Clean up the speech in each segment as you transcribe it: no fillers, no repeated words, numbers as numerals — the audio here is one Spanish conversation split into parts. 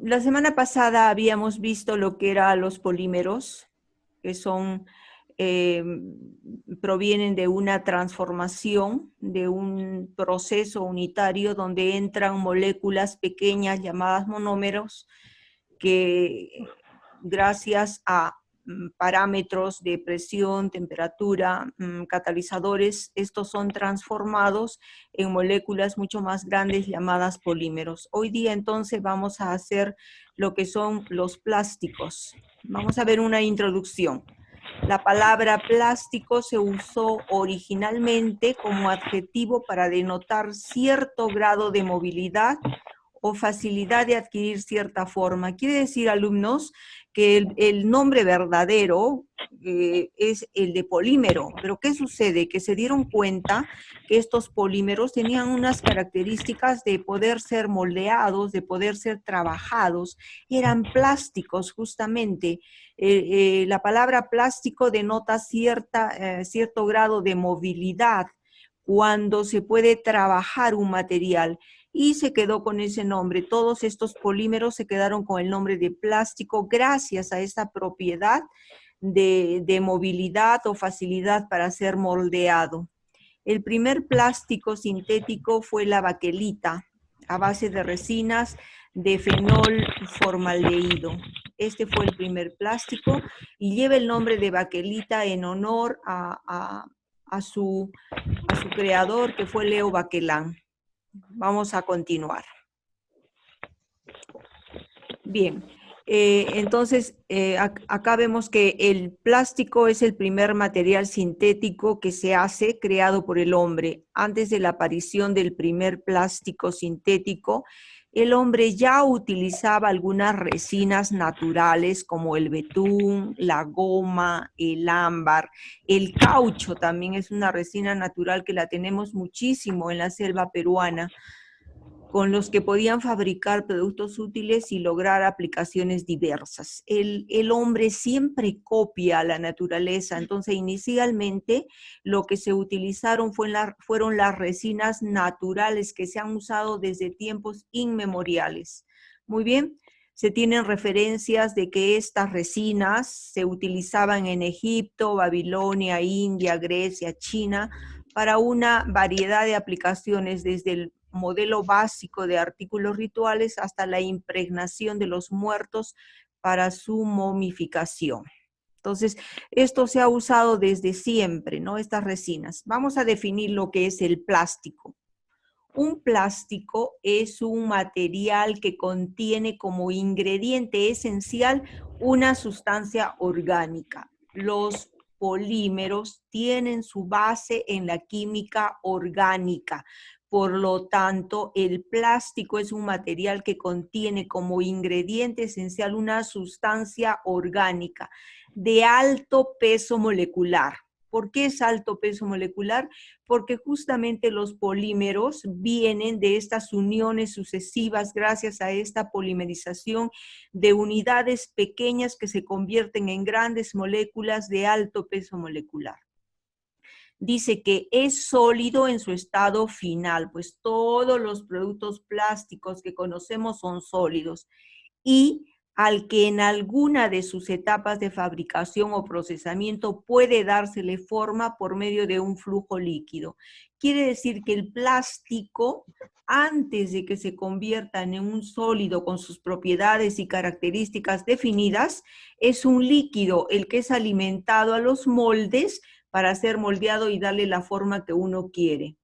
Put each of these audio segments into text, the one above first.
La semana pasada habíamos visto lo que eran los polímeros, que son, provienen de una transformación, de un proceso unitario donde entran moléculas pequeñas llamadas monómeros que gracias a parámetros de presión, temperatura, catalizadores, estos son transformados en moléculas mucho más grandes llamadas polímeros. Hoy día entonces vamos a hacer lo que son los plásticos. Vamos a ver una introducción. La palabra plástico se usó originalmente como adjetivo para denotar cierto grado de movilidad o facilidad de adquirir cierta forma. Quiere decir, alumnos, que el nombre verdadero es el de polímero. Pero ¿qué sucede? Que se dieron cuenta que estos polímeros tenían unas características de poder ser moldeados, de poder ser trabajados. Eran plásticos, justamente. La palabra plástico denota cierto grado de movilidad cuando se puede trabajar un material, y se quedó con ese nombre. Todos estos polímeros se quedaron con el nombre de plástico gracias a esta propiedad de movilidad o facilidad para ser moldeado. El primer plástico sintético fue la baquelita, a base de resinas de fenol formaldehído. Este fue el primer plástico y lleva el nombre de baquelita en honor a su creador, que fue Leo Baquelán. Vamos a continuar. Bien, entonces acá vemos que el plástico es el primer material sintético que se hace, creado por el hombre. Antes de la aparición del primer plástico sintético, el hombre ya utilizaba algunas resinas naturales como el betún, la goma, el ámbar, el caucho también es una resina natural que la tenemos muchísimo en la selva peruana, con los que podían fabricar productos útiles y lograr aplicaciones diversas. El hombre siempre copia a la naturaleza, entonces inicialmente lo que se utilizaron fueron las resinas naturales que se han usado desde tiempos inmemoriales. Muy bien, se tienen referencias de que estas resinas se utilizaban en Egipto, Babilonia, India, Grecia, China, para una variedad de aplicaciones, desde el modelo básico de artículos rituales hasta la impregnación de los muertos para su momificación. Entonces, esto se ha usado desde siempre, ¿no? Estas resinas. Vamos a definir lo que es el plástico. Un plástico es un material que contiene como ingrediente esencial una sustancia orgánica. Los polímeros tienen su base en la química orgánica. Por lo tanto, el plástico es un material que contiene como ingrediente esencial una sustancia orgánica de alto peso molecular. ¿Por qué es alto peso molecular? Porque justamente los polímeros vienen de estas uniones sucesivas gracias a esta polimerización de unidades pequeñas que se convierten en grandes moléculas de alto peso molecular. Dice que es sólido en su estado final, pues todos los productos plásticos que conocemos son sólidos, y al que en alguna de sus etapas de fabricación o procesamiento puede dársele forma por medio de un flujo líquido. Quiere decir que el plástico, antes de que se convierta en un sólido con sus propiedades y características definidas, es un líquido el que es alimentado a los moldes para ser moldeado y darle la forma que uno quiere.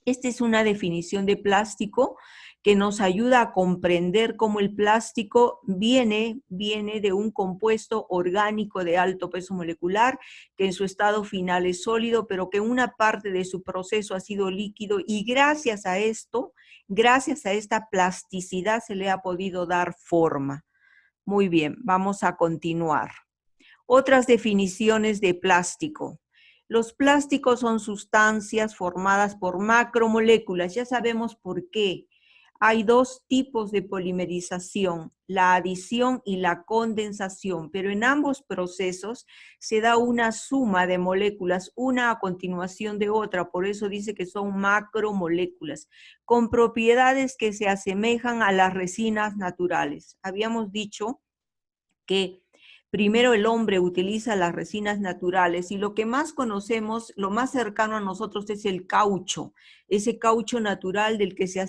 Esta es una definición de plástico que nos ayuda a comprender cómo el plástico viene de un compuesto orgánico de alto peso molecular, que en su estado final es sólido, pero que una parte de su proceso ha sido líquido, y gracias a esto, gracias a esta plasticidad, se le ha podido dar forma. Muy bien, vamos a continuar. Otras definiciones de plástico. Los plásticos son sustancias formadas por macromoléculas. Ya sabemos por qué. hay dos tipos de polimerización, la adición y la condensación, pero en ambos procesos se da una suma de moléculas, una a continuación de otra, por eso dice que son macromoléculas, con propiedades que se asemejan a las resinas naturales. Habíamos dicho que primero el hombre utiliza las resinas naturales y lo que más conocemos, lo más cercano a nosotros es el caucho, ese caucho natural del que se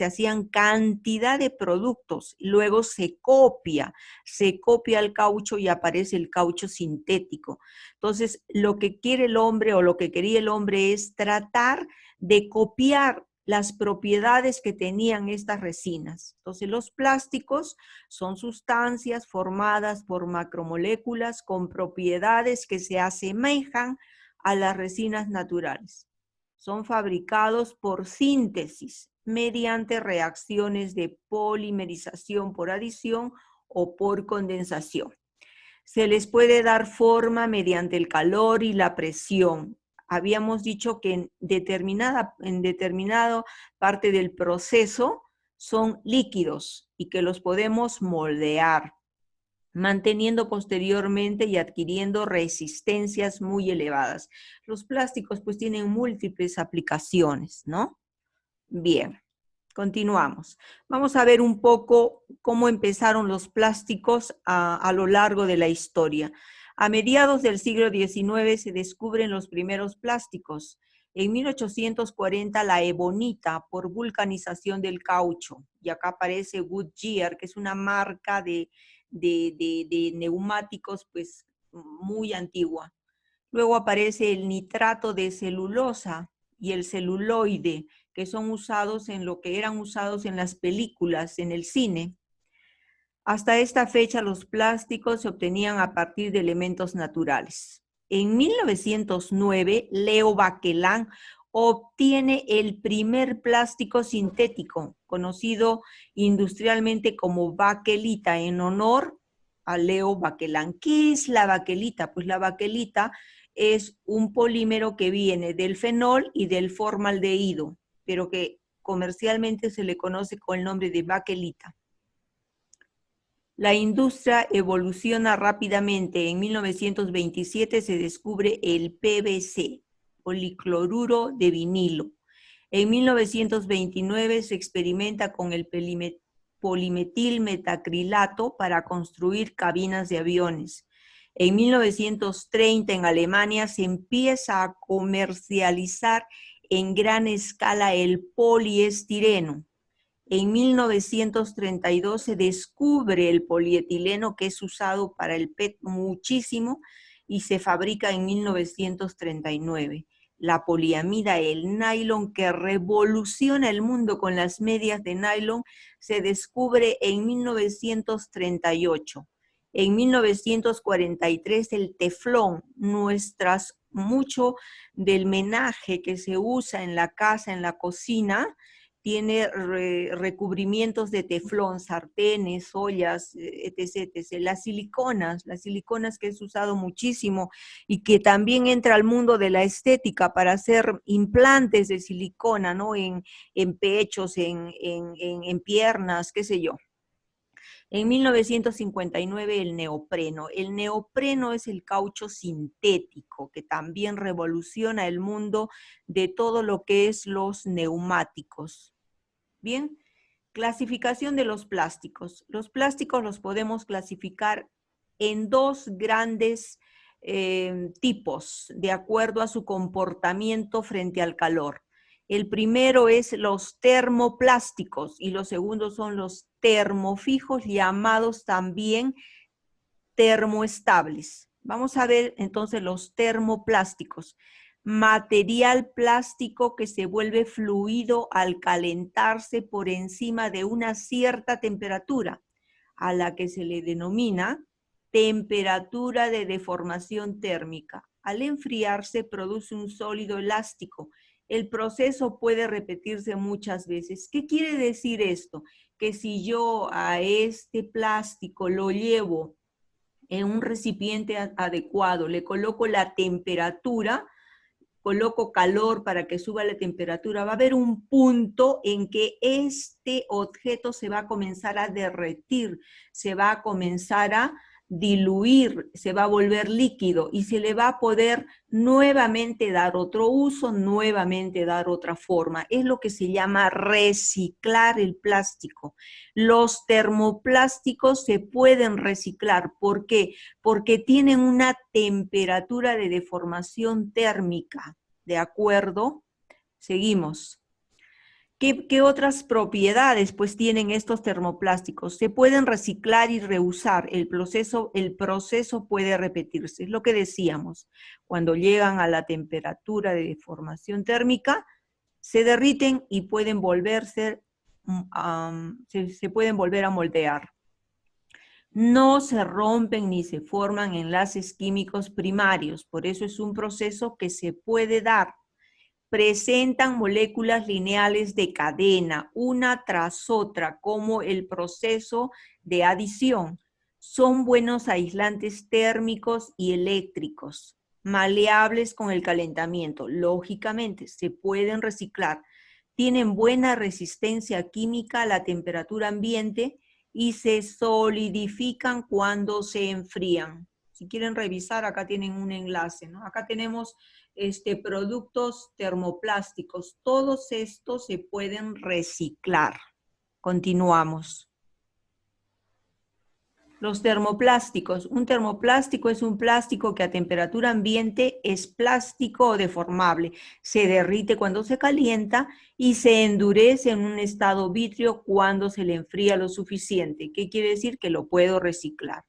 hacían cantidad de productos. Luego se copia el caucho y aparece el caucho sintético. Entonces, lo que quiere el hombre o lo que quería el hombre es tratar de copiar las propiedades que tenían estas resinas. Entonces, los plásticos son sustancias formadas por macromoléculas con propiedades que se asemejan a las resinas naturales. Son fabricados por síntesis mediante reacciones de polimerización por adición o por condensación. Se les puede dar forma mediante el calor y la presión. Habíamos dicho que en determinada parte del proceso son líquidos y que los podemos moldear, manteniendo posteriormente y adquiriendo resistencias muy elevadas. Los plásticos pues tienen múltiples aplicaciones, ¿no? Bien. Continuamos. Vamos a ver un poco cómo empezaron los plásticos a lo largo de la historia. A mediados del siglo XIX se descubren los primeros plásticos. En 1840 la ebonita por vulcanización del caucho. Y acá aparece Goodyear, que es una marca de neumáticos pues muy antigua. Luego aparece el nitrato de celulosa y el celuloide, que son usados en lo que eran usados en las películas, en el cine. Hasta esta fecha los plásticos se obtenían a partir de elementos naturales. En 1909, Leo Baquelin obtiene el primer plástico sintético, conocido industrialmente como baquelita, en honor a Leo Baquelin. ¿Qué es la baquelita? Pues la baquelita es un polímero que viene del fenol y del formaldehído, pero que comercialmente se le conoce con el nombre de baquelita. La industria evoluciona rápidamente. En 1927 se descubre el PVC, policloruro de vinilo. En 1929 se experimenta con el polimetilmetacrilato para construir cabinas de aviones. En 1930 en Alemania se empieza a comercializar en gran escala el poliestireno. En 1932 se descubre el polietileno, que es usado para el PET muchísimo, y se fabrica en 1939. La poliamida, el nylon, que revoluciona el mundo con las medias de nylon, se descubre en 1938. En 1943 el teflón, mucho del menaje que se usa en la casa, en la cocina, tiene recubrimientos de teflón, sartenes, ollas, etc, etc. Las siliconas que es usado muchísimo y que también entra al mundo de la estética para hacer implantes de silicona, ¿no? En pechos, en piernas, qué sé yo. En 1959 el neopreno. El neopreno es el caucho sintético que también revoluciona el mundo de todo lo que es los neumáticos. Bien, clasificación de los plásticos. Los plásticos los podemos clasificar en dos grandes tipos, de acuerdo a su comportamiento frente al calor. El primero es los termoplásticos y los segundos son los termofijos, llamados también termoestables. Vamos a ver entonces los termoplásticos. Material plástico que se vuelve fluido al calentarse por encima de una cierta temperatura, a la que se le denomina temperatura de deformación térmica. Al enfriarse produce un sólido elástico. El proceso puede repetirse muchas veces. ¿Qué quiere decir esto? Que si yo a este plástico lo llevo en un recipiente adecuado, le coloco la temperatura coloco calor para que suba la temperatura, va a haber un punto en que este objeto se va a comenzar a derretir, se va a comenzar a diluir, se va a volver líquido y se le va a poder nuevamente dar otro uso, nuevamente dar otra forma. Es lo que se llama reciclar el plástico. Los termoplásticos se pueden reciclar. ¿Por qué? Porque tienen una temperatura de deformación térmica. ¿De acuerdo? Seguimos. ¿Qué otras propiedades pues tienen estos termoplásticos? Se pueden reciclar y reusar. El proceso puede repetirse. Es lo que decíamos. Cuando llegan a la temperatura de deformación térmica, se derriten y pueden volverse, se pueden volver a moldear. No se rompen ni se forman enlaces químicos primarios. Por eso es un proceso que se puede dar. Presentan moléculas lineales de cadena, una tras otra, como el proceso de adición. Son buenos aislantes térmicos y eléctricos, maleables con el calentamiento. Lógicamente, se pueden reciclar. Tienen buena resistencia química a la temperatura ambiente y se solidifican cuando se enfrían. Si quieren revisar, acá tienen un enlace, ¿no? Acá tenemos productos termoplásticos. Todos estos se pueden reciclar. Continuamos. Los termoplásticos. Un termoplástico es un plástico que a temperatura ambiente es plástico o deformable. Se derrite cuando se calienta y se endurece en un estado vítreo cuando se le enfría lo suficiente. ¿Qué quiere decir? Que lo puedo reciclar.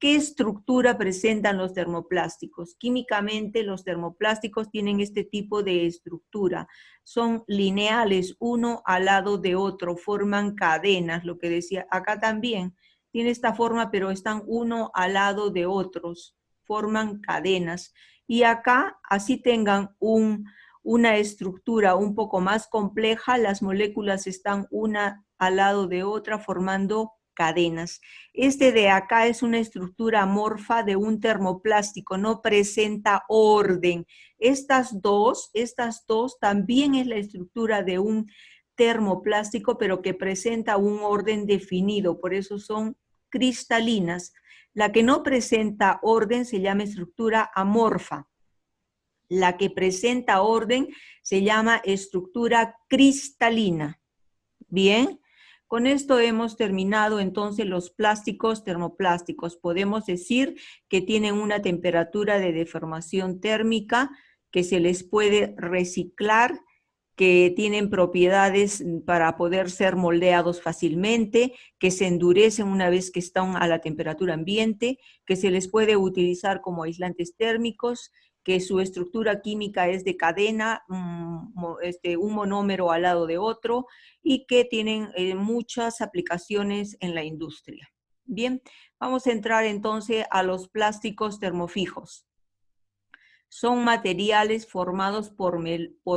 ¿Qué estructura presentan los termoplásticos? Químicamente, los termoplásticos tienen este tipo de estructura. Son lineales, uno al lado de otro, forman cadenas, lo que decía acá también. Tiene esta forma, pero están uno al lado de otros, forman cadenas. Y acá, así tengan una estructura un poco más compleja, las moléculas están una al lado de otra formando cadenas. Este de acá es una estructura amorfa de un termoplástico, no presenta orden. Estas dos también es la estructura de un termoplástico, pero que presenta un orden definido, por eso son cristalinas. La que no presenta orden se llama estructura amorfa. La que presenta orden se llama estructura cristalina. Bien, con esto hemos terminado entonces los plásticos termoplásticos. Podemos decir que tienen una temperatura de deformación térmica, que se les puede reciclar, que tienen propiedades para poder ser moldeados fácilmente, que se endurecen una vez que están a la temperatura ambiente, que se les puede utilizar como aislantes térmicos, que su estructura química es de cadena, un monómero al lado de otro, y que tienen muchas aplicaciones en la industria. Bien, vamos a entrar entonces a los plásticos termofijos. Son materiales formados por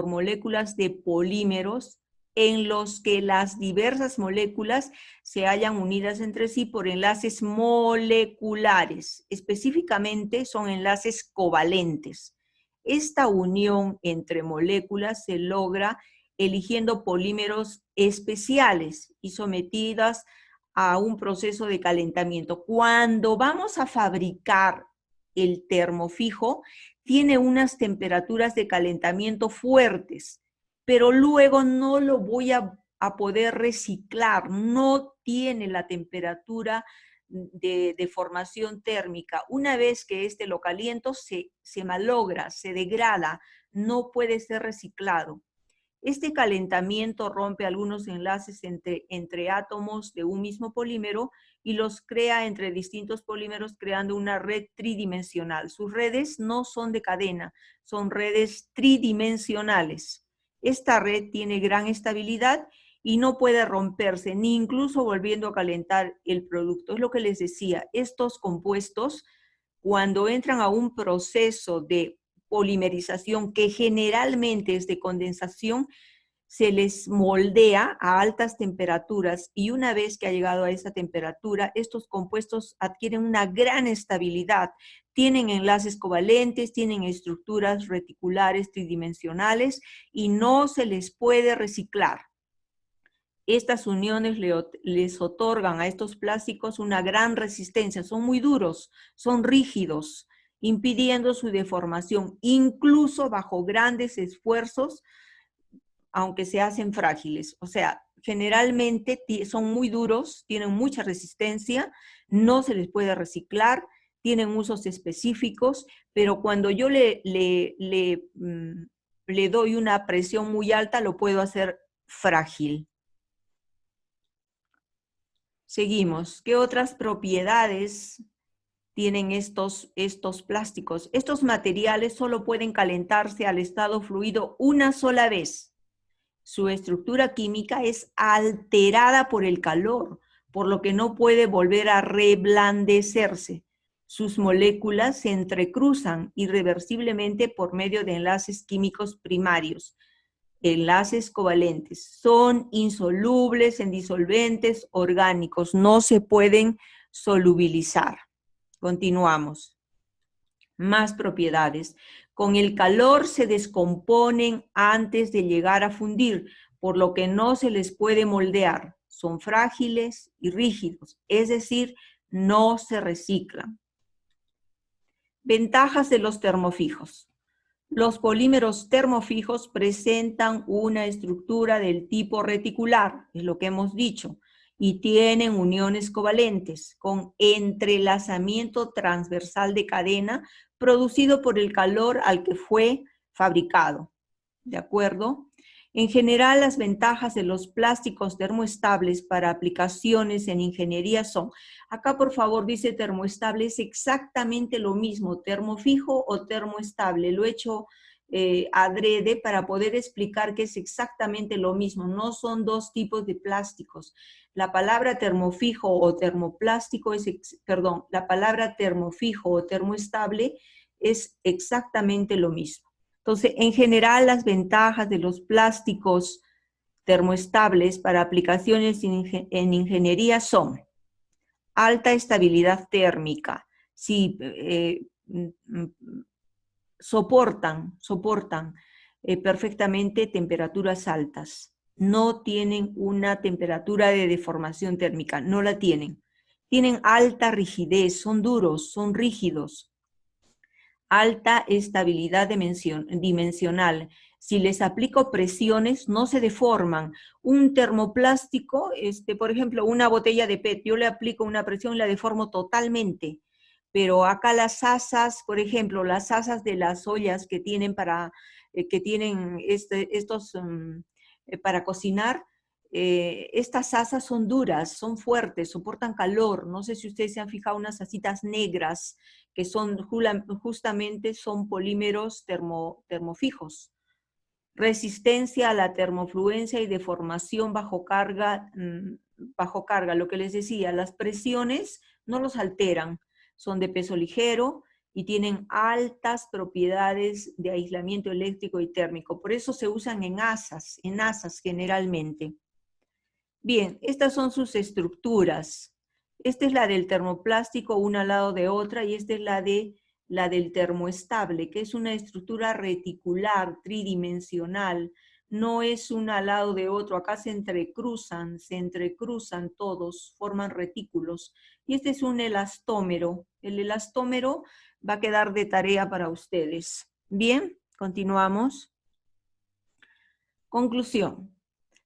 moléculas de polímeros en los que las diversas moléculas se hallan unidas entre sí por enlaces moleculares. Específicamente son enlaces covalentes. Esta unión entre moléculas se logra eligiendo polímeros especiales y sometidas a un proceso de calentamiento. Cuando vamos a fabricar el termofijo, tiene unas temperaturas de calentamiento fuertes, pero luego no lo voy a poder reciclar, no tiene la temperatura de formación térmica. Una vez que lo caliento, se malogra, se degrada, no puede ser reciclado. Este calentamiento rompe algunos enlaces entre átomos de un mismo polímero y los crea entre distintos polímeros creando una red tridimensional. Sus redes no son de cadena, son redes tridimensionales. Esta red tiene gran estabilidad y no puede romperse, ni incluso volviendo a calentar el producto. Es lo que les decía, estos compuestos, cuando entran a un proceso de polimerización que generalmente es de condensación, se les moldea a altas temperaturas y una vez que ha llegado a esa temperatura, estos compuestos adquieren una gran estabilidad. Tienen enlaces covalentes, tienen estructuras reticulares tridimensionales y no se les puede reciclar. Estas uniones les otorgan a estos plásticos una gran resistencia, son muy duros, son rígidos, impidiendo su deformación, incluso bajo grandes esfuerzos, aunque se hacen frágiles. O sea, generalmente son muy duros, tienen mucha resistencia, no se les puede reciclar, tienen usos específicos, pero cuando yo le doy una presión muy alta, lo puedo hacer frágil. Seguimos. ¿Qué otras propiedades tienen estos plásticos? Estos materiales solo pueden calentarse al estado fluido una sola vez. Su estructura química es alterada por el calor, por lo que no puede volver a reblandecerse. Sus moléculas se entrecruzan irreversiblemente por medio de enlaces químicos primarios. Enlaces covalentes. Son insolubles en disolventes orgánicos, no se pueden solubilizar. Continuamos. Más propiedades. Con el calor se descomponen antes de llegar a fundir, por lo que no se les puede moldear. Son frágiles y rígidos, es decir, no se reciclan. Ventajas de los termofijos. Los polímeros termofijos presentan una estructura del tipo reticular, es lo que hemos dicho, y tienen uniones covalentes con entrelazamiento transversal de cadena producido por el calor al que fue fabricado. ¿De acuerdo? En general, las ventajas de los plásticos termoestables para aplicaciones en ingeniería son, acá por favor dice termoestable, es exactamente lo mismo, termofijo o termoestable, lo he hecho adrede para poder explicar que es exactamente lo mismo, no son dos tipos de plásticos. La palabra termofijo o termoplástico la palabra termofijo o termoestable es exactamente lo mismo. Entonces, en general, las ventajas de los plásticos termoestables para aplicaciones en ingeniería son alta estabilidad térmica, sí, soportan perfectamente temperaturas altas, no tienen una temperatura de deformación térmica, no la tienen. Tienen alta rigidez, son duros, son rígidos, alta estabilidad dimensional. Si les aplico presiones, no se deforman. Un termoplástico, por ejemplo, una botella de PET, yo le aplico una presión y la deformo totalmente. Pero acá las asas, por ejemplo, las asas de las ollas que tienen para cocinar, estas asas son duras, son fuertes, soportan calor. No sé si ustedes se han fijado unas asitas negras que justamente son polímeros termofijos. Resistencia a la termofluencia y deformación bajo carga, lo que les decía, las presiones no los alteran, son de peso ligero y tienen altas propiedades de aislamiento eléctrico y térmico. Por eso se usan en asas generalmente. Bien, estas son sus estructuras. Esta es la del termoplástico, una al lado de otra, y esta es la del termoestable, que es una estructura reticular, tridimensional. No es una al lado de otro, acá se entrecruzan todos, forman retículos. Y este es un elastómero. El elastómero va a quedar de tarea para ustedes. Bien, continuamos. Conclusión.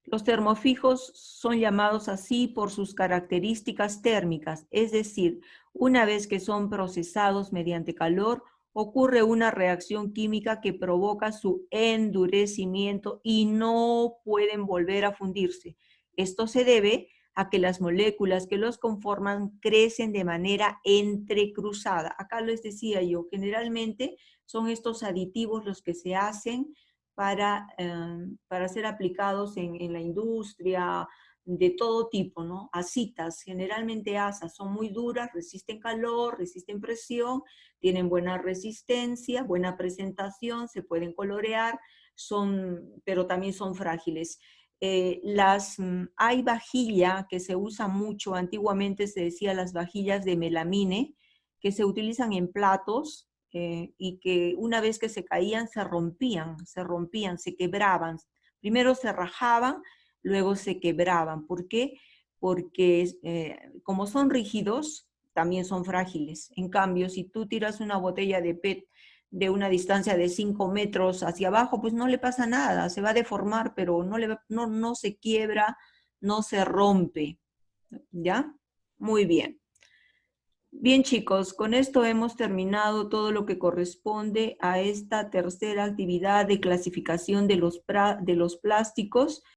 Los termofijos son llamados así por sus características térmicas, es decir, una vez que son procesados mediante calor, ocurre una reacción química que provoca su endurecimiento y no pueden volver a fundirse. Esto se debe a que las moléculas que los conforman crecen de manera entrecruzada. Acá les decía yo, generalmente son estos aditivos los que se hacen para ser aplicados en la industria de todo tipo, ¿no? Asitas, generalmente asas, son muy duras, resisten calor, resisten presión, tienen buena resistencia, buena presentación, se pueden colorear, pero también son frágiles. Hay vajilla que se usa mucho, antiguamente se decía las vajillas de melamine, que se utilizan en platos y que una vez que se caían se rompían, se quebraban. Primero se rajaban, luego se quebraban. ¿Por qué? Porque como son rígidos, también son frágiles. En cambio, si tú tiras una botella de PET de una distancia de 5 metros hacia abajo, pues no le pasa nada, se va a deformar, pero no se quiebra, no se rompe. ¿Ya? Muy bien. Bien, chicos, con esto hemos terminado todo lo que corresponde a esta tercera actividad de clasificación de los plásticos.